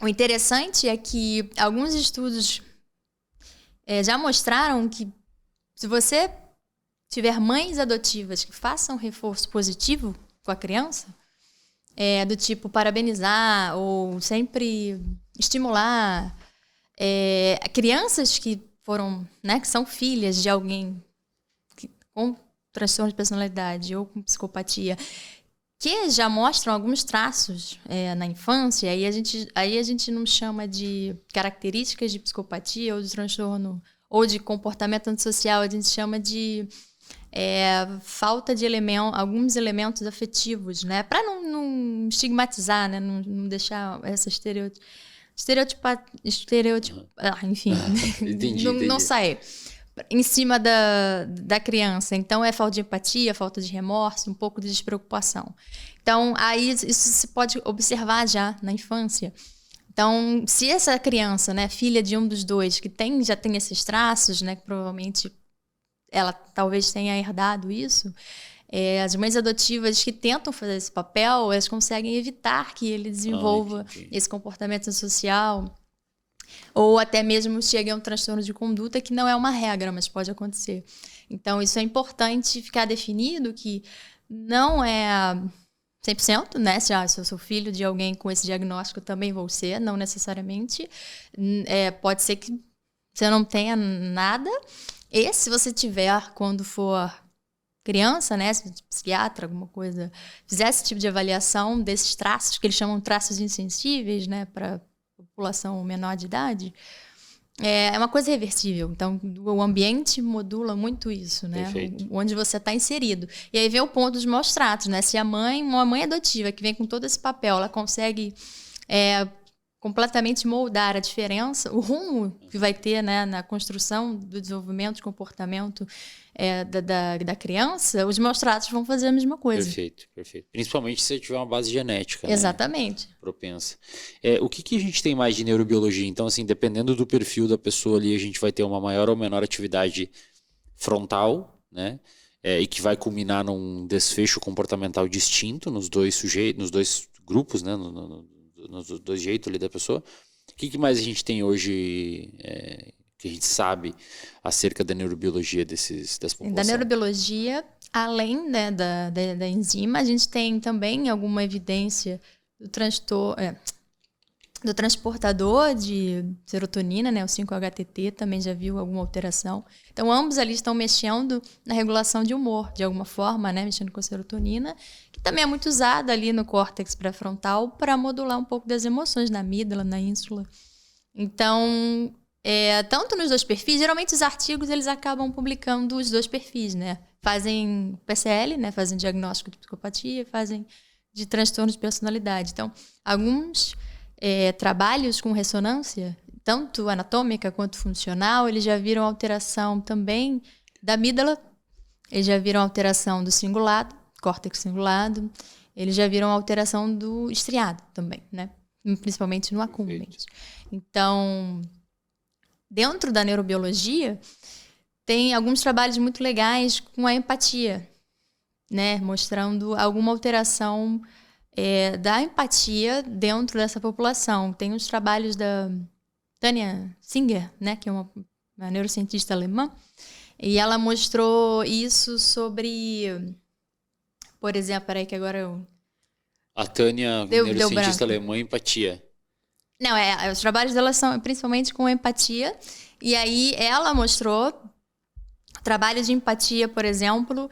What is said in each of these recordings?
O interessante é que alguns estudos já mostraram que se você tiver mães adotivas que façam reforço positivo com a criança, do tipo parabenizar ou sempre estimular crianças que foram, né, que são filhas de alguém com transtorno de personalidade ou com psicopatia, que já mostram alguns traços na infância, aí a gente não chama de características de psicopatia ou de transtorno ou de comportamento antissocial, a gente chama de falta de alguns elementos afetivos, né? Para não estigmatizar, né? Não deixar essa enfim, entendi. Não sair em cima da criança. Então, falta de empatia, falta de remorso, um pouco de despreocupação. Então, aí isso se pode observar já na infância. Então, se essa criança, né, filha de um dos dois, que já tem esses traços, né, que provavelmente ela talvez tenha herdado isso, as mães adotivas que tentam fazer esse papel, elas conseguem evitar que ele desenvolva esse comportamento social, ou até mesmo chegue a um transtorno de conduta, que não é uma regra, mas pode acontecer. Então, isso é importante ficar definido, que não é 100%, né? Se eu sou filho de alguém com esse diagnóstico, também vou ser, não necessariamente. Pode ser que você não tenha nada. E se você tiver, quando for criança, né, se psiquiatra, alguma coisa, fizer esse tipo de avaliação desses traços, que eles chamam traços insensíveis, né, para população menor de idade, é uma coisa reversível. Então, o ambiente modula muito isso, né? Perfeito. Onde você está inserido. E aí vem o ponto dos maus tratos, né? Se uma mãe adotiva que vem com todo esse papel, ela consegue completamente moldar a diferença, o rumo que vai ter, né, na construção do desenvolvimento de comportamento da criança, os maus tratos vão fazer a mesma coisa. Perfeito. Principalmente se você tiver uma base genética. Exatamente. Né, propensa. O que a gente tem mais de neurobiologia? Então, assim, dependendo do perfil da pessoa ali, a gente vai ter uma maior ou menor atividade frontal, né? E que vai culminar num desfecho comportamental distinto nos dois grupos, né? Nos dois jeitos ali da pessoa. O que mais a gente tem hoje que a gente sabe acerca da neurobiologia dessa população? Da neurobiologia, além, né, da enzima, a gente tem também alguma evidência do do transportador de serotonina, né, o 5-HTT, também já viu alguma alteração. Então, ambos ali estão mexendo na regulação de humor, de alguma forma, né, mexendo com a serotonina, que também é muito usada ali no córtex pré-frontal para modular um pouco das emoções, na amígdala, na ínsula. Então, tanto nos dois perfis, geralmente os artigos eles acabam publicando os dois perfis, né? Fazem PCL, né, fazem diagnóstico de psicopatia, fazem de transtorno de personalidade. Então, alguns trabalhos com ressonância, tanto anatômica quanto funcional, eles já viram alteração também da amígdala, eles já viram alteração do cingulado, córtex cingulado, eles já viram alteração do estriado também, né? Principalmente no acúmbens. Então, dentro da neurobiologia, tem alguns trabalhos muito legais com a empatia, né? Mostrando alguma alteração da empatia dentro dessa população. Tem os trabalhos da Tanja Singer, né, que é uma neurocientista alemã, e ela mostrou isso sobre, por exemplo, peraí que agora eu... A Tanja, neurocientista alemã, empatia. Não, os trabalhos dela são principalmente com empatia, e aí ela mostrou trabalho de empatia, por exemplo,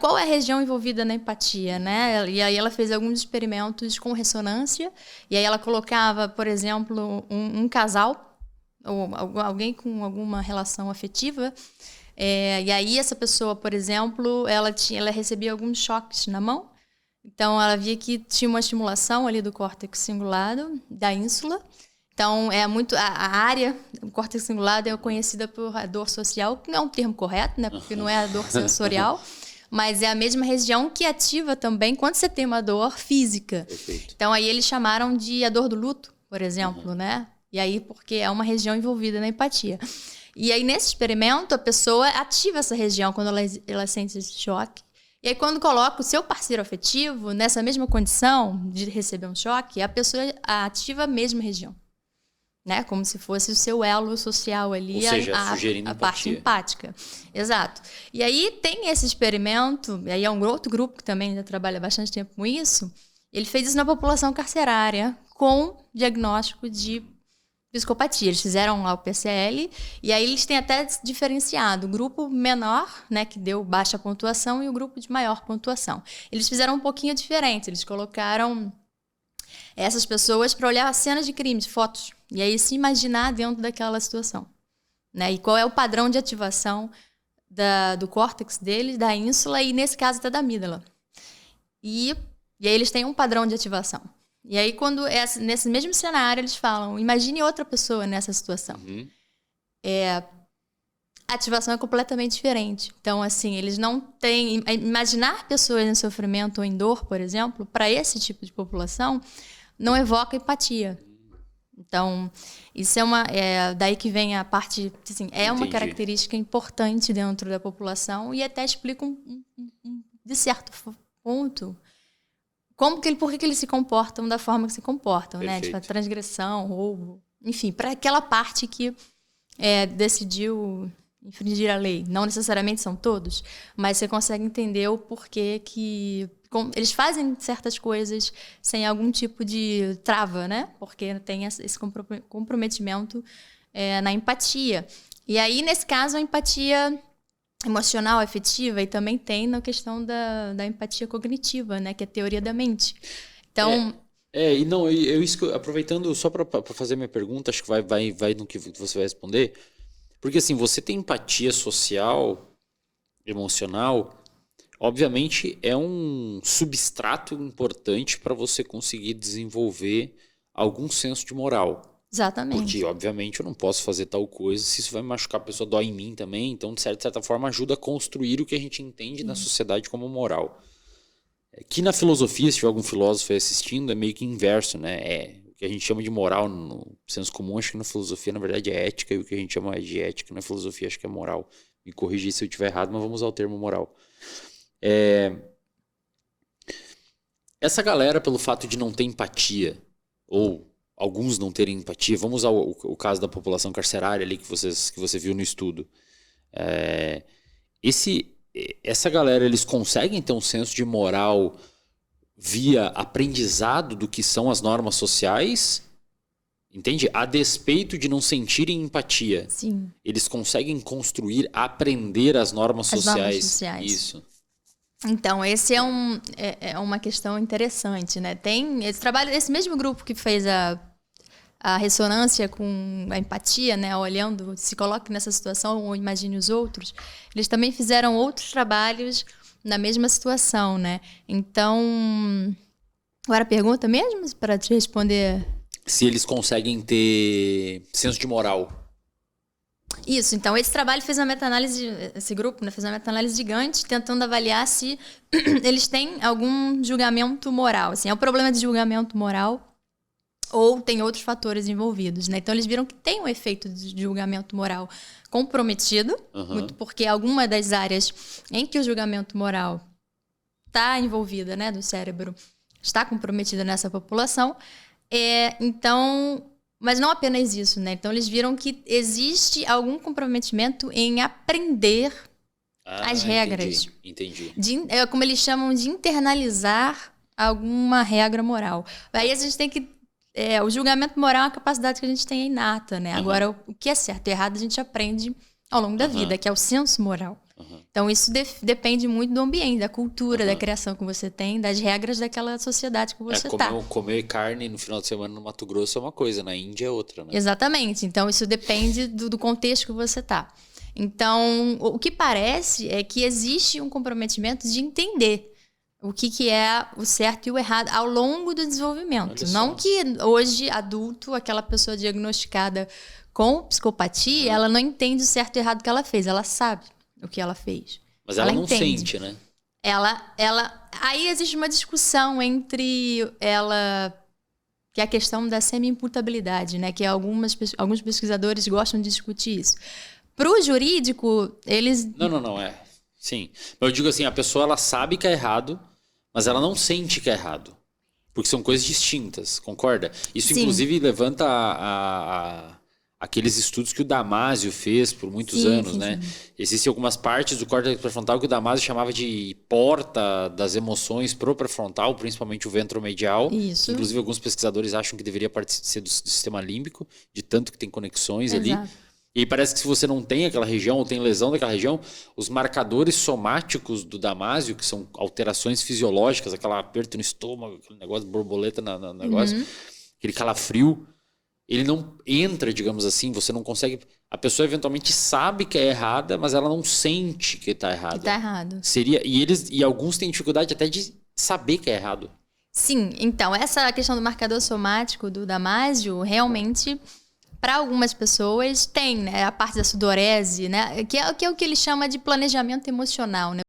qual é a região envolvida na empatia, né? E aí ela fez alguns experimentos com ressonância, e aí ela colocava, por exemplo, um casal, ou alguém com alguma relação afetiva, e aí essa pessoa, por exemplo, ela recebia alguns choques na mão, então ela via que tinha uma estimulação ali do córtex cingulado, da ínsula. Então, a área, o córtex cingulado é conhecida por dor social, que não é um termo correto, né? Porque não é a dor sensorial, mas é a mesma região que ativa também quando você tem uma dor física. Perfeito. Então, aí eles chamaram de a dor do luto, por exemplo, né? E aí, porque é uma região envolvida na empatia. E aí, nesse experimento, a pessoa ativa essa região quando ela sente esse choque. E aí, quando coloca o seu parceiro afetivo nessa mesma condição de receber um choque, a pessoa ativa a mesma região. Né? Como se fosse o seu elo social ali, ou seja, sugerindo a parte empática. Exato. E aí tem esse experimento, e aí é um outro grupo que também já trabalha bastante tempo com isso. Ele fez isso na população carcerária com diagnóstico de psicopatia. Eles fizeram lá o PCL e aí eles têm até diferenciado o grupo menor, né, que deu baixa pontuação, e o grupo de maior pontuação. Eles fizeram um pouquinho diferente. Eles colocaram essas pessoas para olhar cenas de crimes, fotos, e aí se imaginar dentro daquela situação. Né? E qual é o padrão de ativação do córtex deles, da ínsula e, nesse caso, até da amígdala. E aí eles têm um padrão de ativação. E aí, nesse mesmo cenário, eles falam, imagine outra pessoa nessa situação. A ativação é completamente diferente. Então, assim, eles não têm... Imaginar pessoas em sofrimento ou em dor, por exemplo, para esse tipo de população, não evoca empatia. Então, isso daí que vem a parte... Assim, é uma característica importante dentro da população e até explica, de certo ponto, por que eles se comportam da forma que se comportam, né? Tipo, a transgressão, roubo... Enfim, para aquela parte que decidiu infringir a lei. Não necessariamente são todos, mas você consegue entender o porquê que... Eles fazem certas coisas sem algum tipo de trava, né? Porque tem esse comprometimento na empatia. E aí, nesse caso, a empatia emocional, afetiva, e também tem na questão da empatia cognitiva, né? Que é a teoria da mente. Então... aproveitando só para fazer minha pergunta, acho que vai no que você vai responder. Porque assim, você tem empatia social, emocional... Obviamente, é um substrato importante para você conseguir desenvolver algum senso de moral. Exatamente. Porque, obviamente, eu não posso fazer tal coisa se isso vai me machucar, a pessoa dói em mim também. Então, de certa forma, ajuda a construir o que a gente entende na sociedade como moral. Que na filosofia, se tiver algum filósofo aí assistindo, é meio que inverso, né? O que a gente chama de moral no senso comum, acho que na filosofia, na verdade, é ética. E o que a gente chama de ética na filosofia, acho que é moral. Me corrigir se eu estiver errado, mas vamos usar o termo moral. Essa galera, pelo fato de não ter empatia, ou alguns não terem empatia, vamos usar o caso da população carcerária ali que você viu no estudo. Essa galera, eles conseguem ter um senso de moral via aprendizado do que são as normas sociais, entende? A despeito de não sentirem empatia. Sim. Eles conseguem aprender as normas sociais. Normas sociais. Isso. Então, esse é uma questão interessante, né? Tem esse mesmo grupo que fez a ressonância com a empatia, né? Olhando, se coloque nessa situação ou imagine os outros. Eles também fizeram outros trabalhos na mesma situação, né? Então, agora a pergunta mesmo, para te responder... Se eles conseguem ter senso de moral. Isso, então esse trabalho fez uma meta-análise, esse grupo, né, fez uma meta-análise gigante, tentando avaliar se eles têm algum julgamento moral. Assim, é um problema de julgamento moral ou tem outros fatores envolvidos, né? Então eles viram que tem um efeito de julgamento moral comprometido, muito porque alguma das áreas em que o julgamento moral está envolvida, né, do cérebro, está comprometida nessa população. Então... Mas não apenas isso, né? Então, eles viram que existe algum comprometimento em aprender as regras. Entendi. Como eles chamam de internalizar alguma regra moral. Aí a gente tem que... o julgamento moral é uma capacidade que a gente tem inata, né? Agora, o que é certo e errado a gente aprende ao longo da vida, que é o senso moral. Então, isso depende muito do ambiente, da cultura, da criação que você tem, das regras daquela sociedade que você está. Comer carne no final de semana no Mato Grosso é uma coisa, na Índia é outra, né? Exatamente. Então, isso depende do contexto que você está. Então, o que parece é que existe um comprometimento de entender o que é o certo e o errado ao longo do desenvolvimento. Não que hoje, adulto, aquela pessoa diagnosticada com psicopatia, ela não entende o certo e o errado que ela fez, ela sabe o que ela fez. Mas ela não entende. Sente, né? Aí existe uma discussão entre ela, que é a questão da semi-imputabilidade, né? Que alguns pesquisadores gostam de discutir isso. Para o jurídico, eles... Não. Sim. Mas eu digo assim, a pessoa ela sabe que é errado, mas ela não sente que é errado. Porque são coisas distintas, concorda? Isso, Sim. inclusive, levanta aqueles estudos que o Damasio fez por muitos anos, né? Sim. Existem algumas partes do córtex pré-frontal que o Damasio chamava de porta das emoções pro pré-frontal, principalmente o ventromedial. Isso. Inclusive, alguns pesquisadores acham que deveria ser do sistema límbico, de tanto que tem conexões ali. Exato. E parece que se você não tem aquela região ou tem lesão daquela região, os marcadores somáticos do Damasio, que são alterações fisiológicas, aquele aperto no estômago, aquele negócio de borboleta no negócio, aquele calafrio, ele não entra, digamos assim, você não consegue... A pessoa eventualmente sabe que é errada, mas ela não sente que está errada. Que tá errado. E alguns têm dificuldade até de saber que é errado. Sim, então, essa questão do marcador somático do Damasio, realmente... Para algumas pessoas tem, né, a parte da sudorese, né, que é o que ele chama de planejamento emocional, né?